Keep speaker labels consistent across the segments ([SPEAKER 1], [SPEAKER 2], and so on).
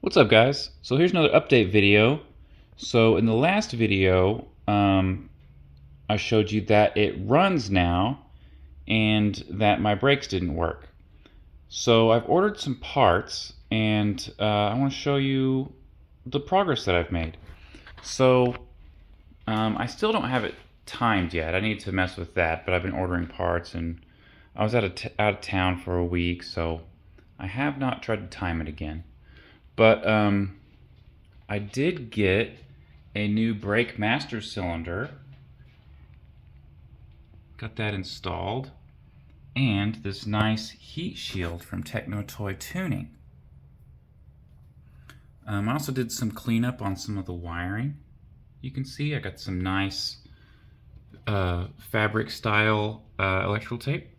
[SPEAKER 1] What's up, guys? So here's another update video. So in the last video, I showed you that it runs now and that my brakes didn't work. So I've ordered some parts and I want to show you the progress that I've made. So I still don't have it timed yet. I need to mess with that, but I've been ordering parts and I was out of town for a week, so I have not tried to time it again. But I did get a new brake master cylinder. Got that installed. And this nice heat shield from Techno Toy Tuning. I also did some cleanup on some of the wiring. You can see I got some nice fabric style electrical tape.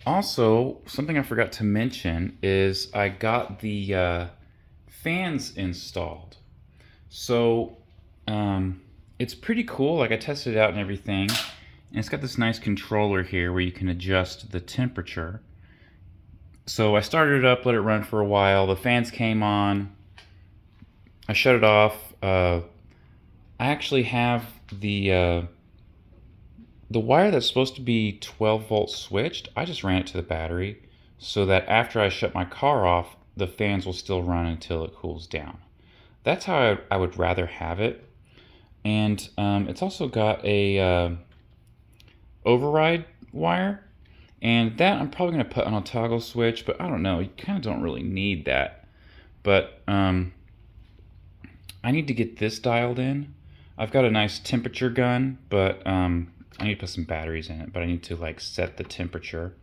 [SPEAKER 1] Also, something I forgot to mention is I got the fans installed. So it's pretty cool. Like, I tested it out and everything, and it's got this nice controller here where you can adjust the temperature. So I started it up, let it run for a while. The fans came on. I shut it off. I actually have the wire that's supposed to be 12 volts switched. I just ran it to the battery so that after I shut my car off, the fans will still run until it cools down. That's how I would rather have it. And it's also got a override wire, and that I'm probably going to put on a toggle switch, but I don't know, you kind of don't really need that. But I need to get this dialed in. I've got a nice temperature gun, but I need to put some batteries in it, but I need to like set the temperature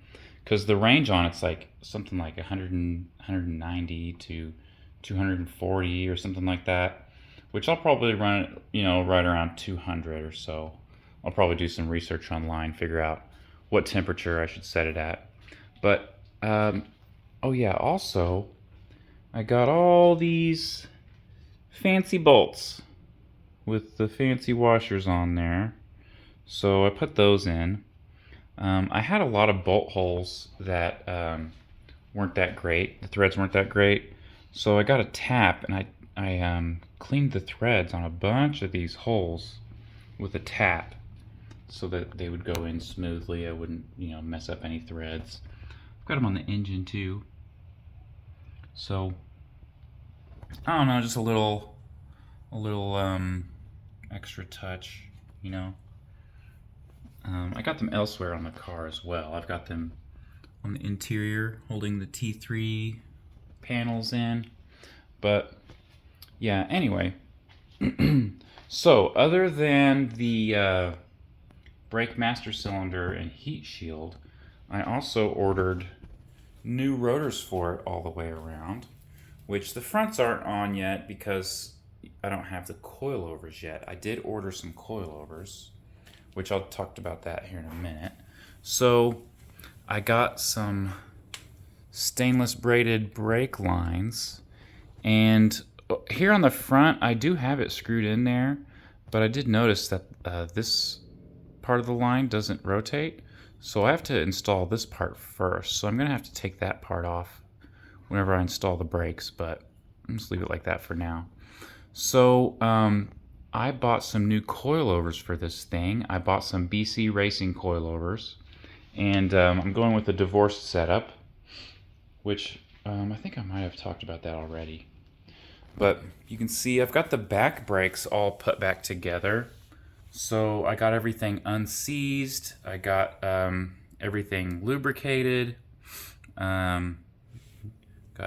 [SPEAKER 1] because the range on it's like something like 190 to 240 or something like that, which I'll probably run it, right around 200 or so. I'll probably do some research online, figure out what temperature I should set it at. But oh yeah, also I got all these fancy bolts with the fancy washers on there. So I put those in. I had a lot of bolt holes that weren't that great. The threads weren't that great. So I got a tap and I cleaned the threads on a bunch of these holes with a tap so that they would go in smoothly. I wouldn't, mess up any threads. I've got them on the engine too. So I don't know, just a little extra touch, I got them elsewhere on the car as well. I've got them on the interior holding the T3 panels in. But yeah, anyway. So other than the brake master cylinder and heat shield, I also ordered new rotors for it all the way around, which the fronts aren't on yet because I don't have the coilovers yet. I did order some coilovers, which I'll talk about that here in a minute. So I got some stainless braided brake lines, and here on the front I do have it screwed in there, but I did notice that this part of the line doesn't rotate, so I have to install this part first. So I'm gonna have to take that part off whenever I install the brakes, but I'm just leave it like that for now. So I bought some new coilovers for this thing. I bought some BC Racing coilovers, and I'm going with the divorced setup, which I think I might have talked about that already. But you can see I've got the back brakes all put back together. So I got everything unseized. I got everything lubricated. Got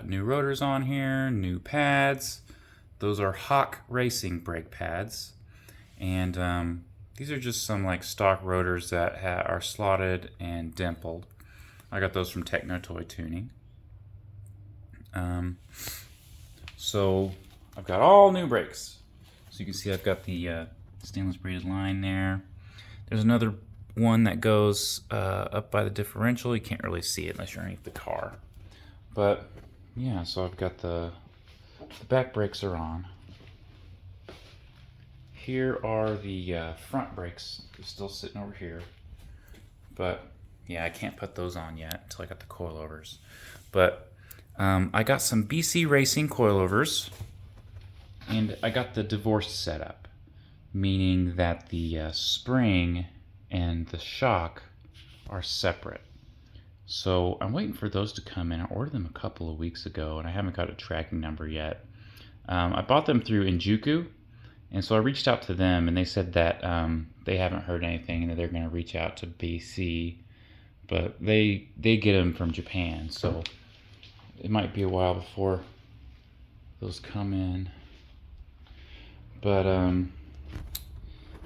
[SPEAKER 1] new rotors on here, new pads. Those are Hawk Racing brake pads, and these are just some like stock rotors that are slotted and dimpled. I got those from Techno Toy Tuning. So I've got all new brakes. So you can see I've got the stainless braided line there. There's another one that goes up by the differential. You can't really see it unless you're underneath the car. But yeah, so I've got the back brakes are on. Here are the front brakes. They're still sitting over here. But yeah, I can't put those on yet until I got the coilovers. But I got some BC Racing coilovers, and I got the divorced setup, meaning that the spring and the shock are separate. So I'm waiting for those to come in. I ordered them a couple of weeks ago, and I haven't got a tracking number yet. I bought them through Injuku, and so I reached out to them, and they said that they haven't heard anything, and that they're going to reach out to BC, but they get them from Japan, so it might be a while before those come in. But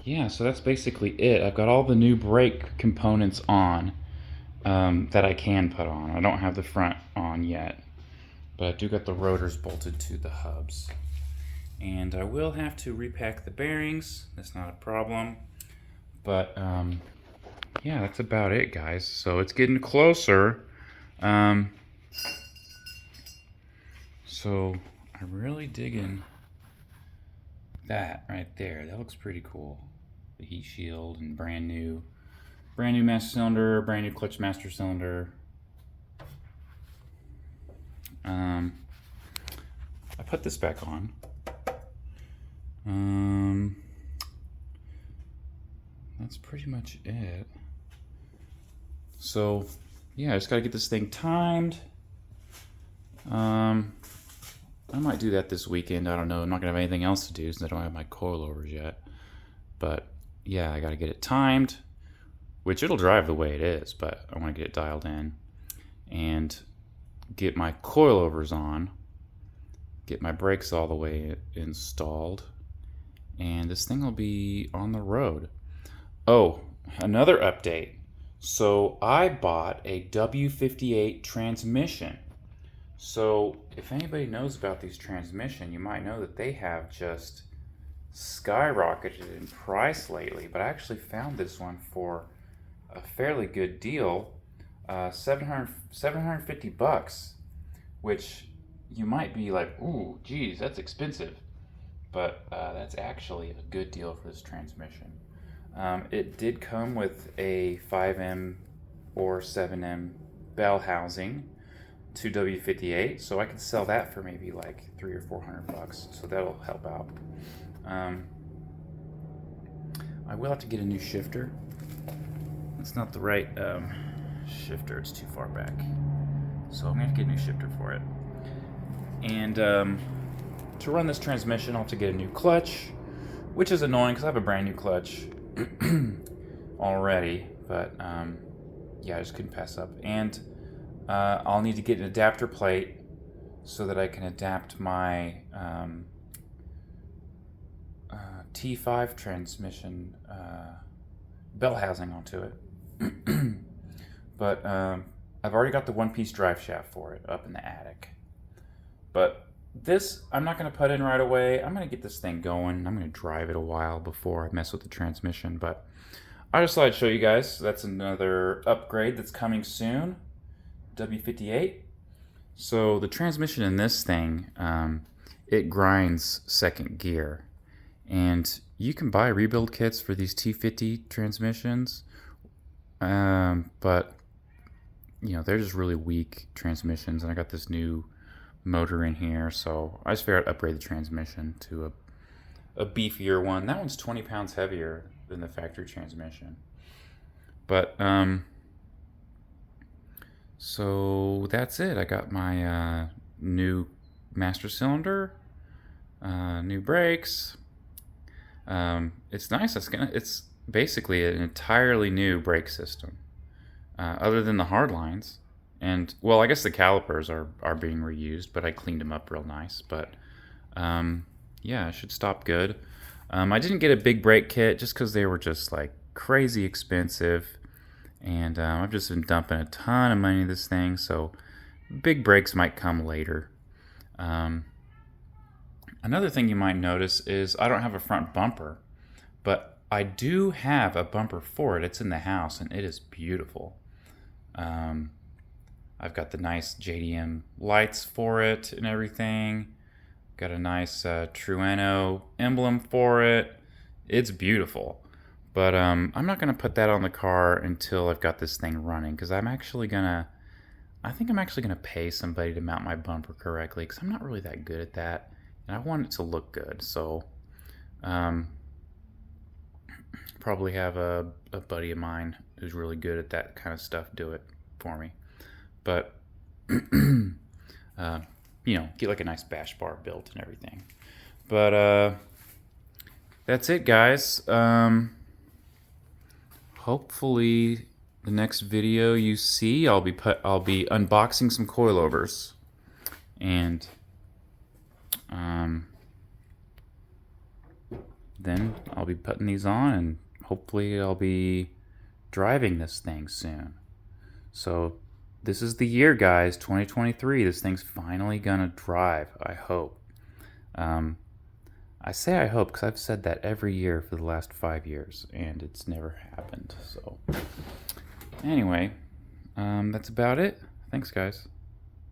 [SPEAKER 1] yeah, so that's basically it. I've got all the new brake components on that I can put on. I don't have the front on yet, but I do got the rotors bolted to the hubs. And I will have to repack the bearings. That's not a problem. But yeah, that's about it, guys. So it's getting closer. So I'm really digging that right there. That looks pretty cool. The heat shield and brand new master cylinder, brand new clutch master cylinder. I put this back on. That's pretty much it. So yeah, I just gotta get this thing timed. I might do that this weekend. I don't know. I'm not gonna have anything else to do since I don't have my coilovers yet. But yeah, I gotta get it timed, which it'll drive the way it is, but I want to get it dialed in and get my coilovers on, get my brakes all the way installed, and this thing will be on the road. Oh, another update. So I bought a W58 transmission. So if anybody knows about these transmission, you might know that they have just skyrocketed in price lately, but I actually found this one for a fairly good deal, $750, which you might be like, ooh, geez, that's expensive, but that's actually a good deal for this transmission. It did come with a 5M or 7M bell housing to W58, so I could sell that for maybe like $300 or $400, so that'll help out. I will have to get a new shifter. It's not the right shifter, it's too far back. So I'm gonna have to get a new shifter for it. And to run this transmission, I'll have to get a new clutch, which is annoying because I have a brand new clutch already, but yeah, I just couldn't pass up. And I'll need to get an adapter plate so that I can adapt my T5 transmission bell housing onto it. But I've already got the one-piece drive shaft for it up in the attic. But this, I'm not going to put in right away. I'm going to get this thing going. I'm going to drive it a while before I mess with the transmission. But I just thought I'd show you guys. That's another upgrade that's coming soon. W58. So the transmission in this thing, it grinds second gear. And you can buy rebuild kits for these T50 transmissions. But, you know, they're just really weak transmissions. And I got this new motor in here, so I just figured I'd upgrade the transmission to a beefier one. That one's 20 pounds heavier than the factory transmission. But so that's it. I got my new master cylinder, new brakes. It's nice. It's basically an entirely new brake system, other than the hard lines. And, well, I guess the calipers are being reused, but I cleaned them up real nice. But, yeah, it should stop good. I didn't get a big brake kit just because they were just, like, crazy expensive. And I've just been dumping a ton of money into this thing, so big brakes might come later. Another thing you might notice is I don't have a front bumper, but I do have a bumper for it. It's in the house, and it is beautiful. I've got the nice JDM lights for it and everything. Got a nice Trueno emblem for it. It's beautiful. But I'm not going to put that on the car until I've got this thing running, because I'm actually going to I think I'm actually going to pay somebody to mount my bumper correctly, because I'm not really that good at that, and I want it to look good. So probably have a buddy of mine who's really good at that kind of stuff do it for me. But you know, get like a nice bash bar built and everything. But that's it, guys. Hopefully the next video you see, I'll be unboxing some coilovers, and then I'll be putting these on, and hopefully I'll be driving this thing soon. So this is the year, guys, 2023. This thing's finally gonna drive, I hope. I say I hope because I've said that every year for the last 5 years, and it's never happened. So anyway, that's about it. Thanks, guys.